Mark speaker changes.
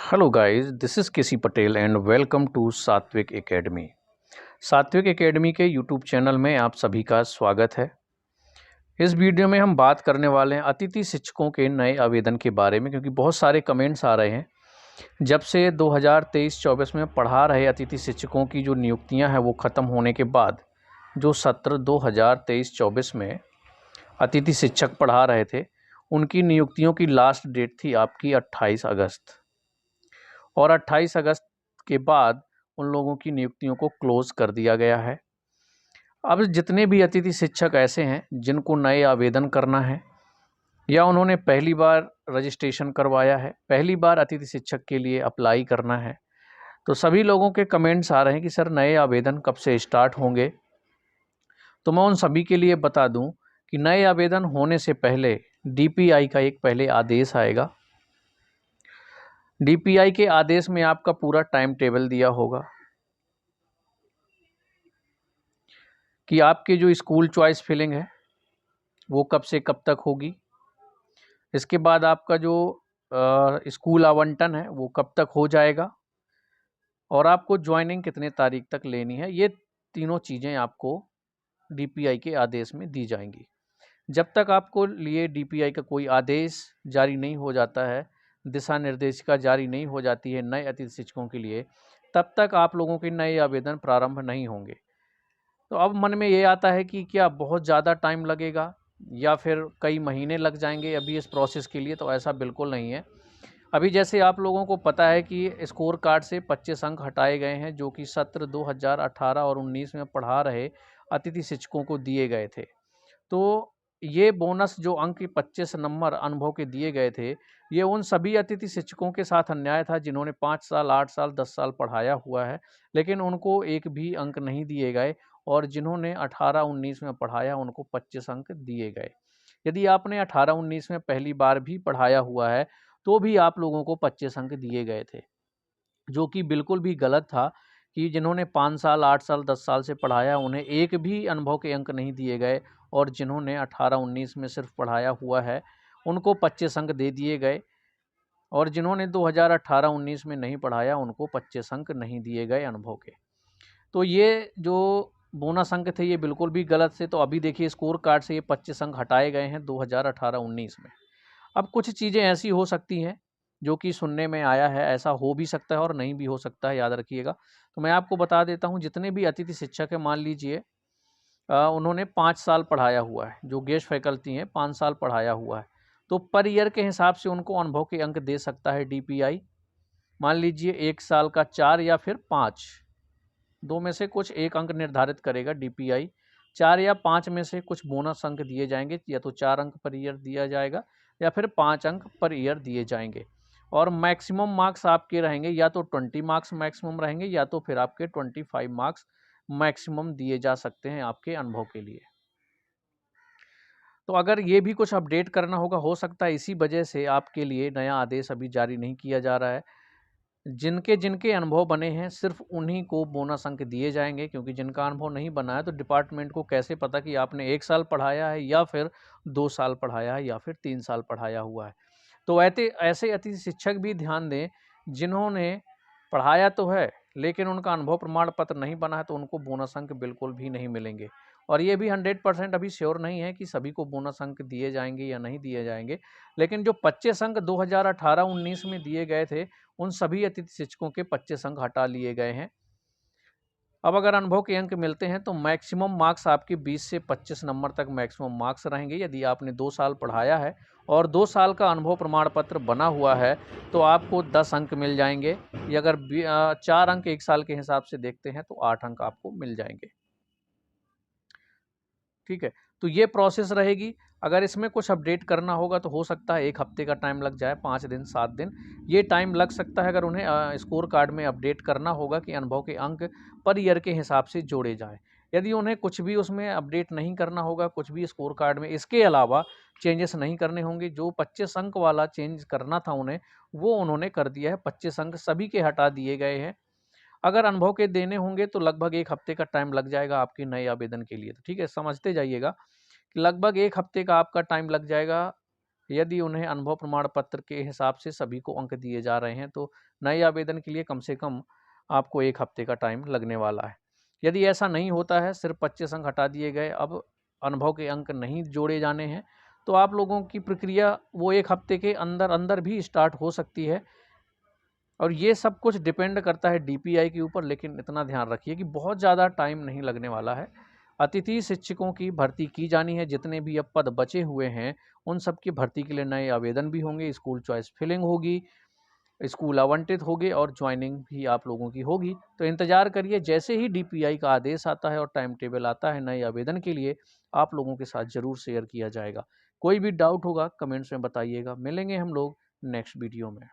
Speaker 1: Hello guys, this is KC Patel and welcome to Satvik Academy. Satvik Academy के YouTube channel में आप सभी का स्वागत है। इस वीडियो में हम बात करने वाले हैं अतिथि शिक्षकों के नए आवेदन के बारे में, क्योंकि बहुत सारे कमेंट्स आ रहे हैं। जब से 2023-24 में पढ़ा रहे अतिथि शिक्षकों की जो नियुक्तियां हैं वो ख़त्म होने के बाद जो सत्र 2023-24 में अतिथि शिक्षक पढ़ा रहे थे उनकी नियुक्तियों की लास्ट डेट थी आपकी 28 अगस्त, और 28 अगस्त के बाद उन लोगों की नियुक्तियों को क्लोज़ कर दिया गया है। अब जितने भी अतिथि शिक्षक ऐसे हैं जिनको नए आवेदन करना है या उन्होंने पहली बार रजिस्ट्रेशन करवाया है, पहली बार अतिथि शिक्षक के लिए अप्लाई करना है, तो सभी लोगों के कमेंट्स आ रहे हैं कि सर नए आवेदन कब से स्टार्ट होंगे। तो मैं उन सभी के लिए बता दूं कि नए आवेदन होने से पहले डीपीआई का एक पहले आदेश आएगा। डीपीआई के आदेश में आपका पूरा टाइम टेबल दिया होगा कि आपके जो स्कूल चॉइस फिलिंग है वो कब से कब तक होगी। इसके बाद आपका जो स्कूल आवंटन है वो कब तक हो जाएगा, और आपको ज्वाइनिंग कितने तारीख तक लेनी है। ये तीनों चीज़ें आपको डीपीआई के आदेश में दी जाएंगी। जब तक आपको लिए डीपीआई का कोई आदेश जारी नहीं हो जाता है, दिशा निर्देशिका जारी नहीं हो जाती है नए अतिथि शिक्षकों के लिए, तब तक आप लोगों के नए आवेदन प्रारंभ नहीं होंगे। तो अब मन में ये आता है कि क्या बहुत ज़्यादा टाइम लगेगा या फिर कई महीने लग जाएंगे अभी इस प्रोसेस के लिए। तो ऐसा बिल्कुल नहीं है। अभी जैसे आप लोगों को पता है कि स्कोर कार्ड से 25 अंक हटाए गए हैं जो कि सत्र 2018 और 19 में पढ़ा रहे अतिथि शिक्षकों को दिए गए थे। तो ये बोनस जो अंक 25 नंबर अनुभव के दिए गए थे, ये उन सभी अतिथि शिक्षकों के साथ अन्याय था जिन्होंने 5 साल, 8 साल, 10 साल पढ़ाया हुआ है, लेकिन उनको एक भी अंक नहीं दिए गए, और जिन्होंने 18-19 में पढ़ाया उनको 25 अंक दिए गए। यदि आपने 18-19 में पहली बार भी पढ़ाया हुआ है तो भी आप लोगों को 25 अंक दिए गए थे, जो कि बिल्कुल भी गलत था कि जिन्होंने 5 साल, 8 साल, 10 साल से पढ़ाया उन्हें एक भी अनुभव के अंक नहीं दिए गए, और जिन्होंने 18-19 में सिर्फ पढ़ाया हुआ है उनको 25 अंक दे दिए गए, और जिन्होंने 2018-19 में नहीं पढ़ाया उनको 25 अंक नहीं दिए गए अनुभव के। तो ये जो बोनस अंक थे ये बिल्कुल भी गलत से। तो अभी देखिए स्कोर कार्ड से ये 25 अंक हटाए गए हैं 2018-19 में। अब कुछ चीज़ें ऐसी हो सकती हैं जो कि सुनने में आया है, ऐसा हो भी सकता है और नहीं भी हो सकता है, याद रखिएगा। तो मैं आपको बता देता हूँ, जितने भी अतिथि शिक्षक हैं, मान लीजिए उन्होंने 5 साल पढ़ाया हुआ है, जो गेस्ट फैकल्टी हैं 5 साल पढ़ाया हुआ है, तो पर ईयर के हिसाब से उनको अनुभव के अंक दे सकता है डीपीआई। मान लीजिए 1 साल का 4 या फिर 5, दो में से कुछ एक अंक निर्धारित करेगा डीपीआई। 4 या 5 में से कुछ बोनस अंक दिए जाएंगे, या तो 4 अंक पर ईयर दिया जाएगा या फिर 5 अंक पर ईयर दिए जाएंगे। और मैक्सिमम मार्क्स आपके रहेंगे, या तो 20 मार्क्स मैक्सिमम रहेंगे, या तो फिर आपके 25 मार्क्स मैक्सिमम दिए जा सकते हैं आपके अनुभव के लिए। तो अगर ये भी कुछ अपडेट करना होगा, हो सकता है इसी वजह से आपके लिए नया आदेश अभी जारी नहीं किया जा रहा है। जिनके जिनके अनुभव बने हैं सिर्फ उन्हीं को बोनस अंक दिए जाएंगे, क्योंकि जिनका अनुभव नहीं बना है तो डिपार्टमेंट को कैसे पता कि आपने 1 साल पढ़ाया है या फिर 2 साल पढ़ाया है या फिर 3 साल पढ़ाया हुआ है। तो ऐसे अतिथि शिक्षक भी ध्यान दें जिन्होंने पढ़ाया तो है लेकिन उनका अनुभव प्रमाण पत्र नहीं बना है, तो उनको बोनस अंक बिल्कुल भी नहीं मिलेंगे। और ये भी 100% अभी श्योर नहीं है कि सभी को बोनस अंक दिए जाएंगे या नहीं दिए जाएंगे, लेकिन जो 25 अंक 2018-19 में दिए गए थे उन सभी अतिथि शिक्षकों के 25 अंक हटा लिए गए हैं। अब अगर अनुभव के अंक मिलते हैं तो मैक्सिमम मार्क्स आपके 20 से 25 नंबर तक मैक्सिमम मार्क्स रहेंगे। यदि आपने 2 साल पढ़ाया है और 2 साल का अनुभव प्रमाण पत्र बना हुआ है तो आपको 10 अंक मिल जाएंगे, या अगर 4 अंक 1 साल के हिसाब से देखते हैं तो 8 अंक आपको मिल जाएंगे। ठीक है, तो ये प्रोसेस रहेगी। अगर इसमें कुछ अपडेट करना होगा तो हो सकता है 1 हफ्ते का टाइम लग जाए, 5 दिन 7 दिन ये टाइम लग सकता है, अगर उन्हें स्कोर कार्ड में अपडेट करना होगा कि अनुभव के अंक पर ईयर के हिसाब से जोड़े जाएं। यदि उन्हें कुछ भी उसमें अपडेट नहीं करना होगा, कुछ भी स्कोर कार्ड में इसके अलावा चेंजेस नहीं करने होंगे, जो 25 अंक वाला चेंज करना था उन्हें वो उन्होंने कर दिया है। 25 अंक सभी के हटा दिए गए हैं। अगर अनुभव के देने होंगे तो लगभग 1 हफ्ते का टाइम लग जाएगा आपके नए आवेदन के लिए। तो ठीक है, समझते जाइएगा कि लगभग 1 हफ्ते का आपका टाइम लग जाएगा यदि उन्हें अनुभव प्रमाण पत्र के हिसाब से सभी को अंक दिए जा रहे हैं तो नए आवेदन के लिए कम से कम आपको 1 हफ्ते का टाइम लगने वाला है। यदि ऐसा नहीं होता है, सिर्फ 25 अंक हटा दिए गए, अब अनुभव के अंक नहीं जोड़े जाने हैं, तो आप लोगों की प्रक्रिया वो 1 हफ्ते के अंदर अंदर भी स्टार्ट हो सकती है। और ये सब कुछ डिपेंड करता है डीपीआई के ऊपर, लेकिन इतना ध्यान रखिए कि बहुत ज़्यादा टाइम नहीं लगने वाला है। अतिथि शिक्षकों की भर्ती की जानी है, जितने भी अब पद बचे हुए हैं उन सब की भर्ती के लिए नए आवेदन भी होंगे, स्कूल चॉइस फिलिंग होगी, स्कूल आवंटित होंगे और ज्वाइनिंग भी आप लोगों की होगी। तो इंतजार करिए, जैसे ही डीपीआई का आदेश आता है और टाइम टेबल आता है नए आवेदन के लिए, आप लोगों के साथ ज़रूर शेयर किया जाएगा। कोई भी डाउट होगा कमेंट्स में बताइएगा। मिलेंगे हम लोग नेक्स्ट वीडियो में।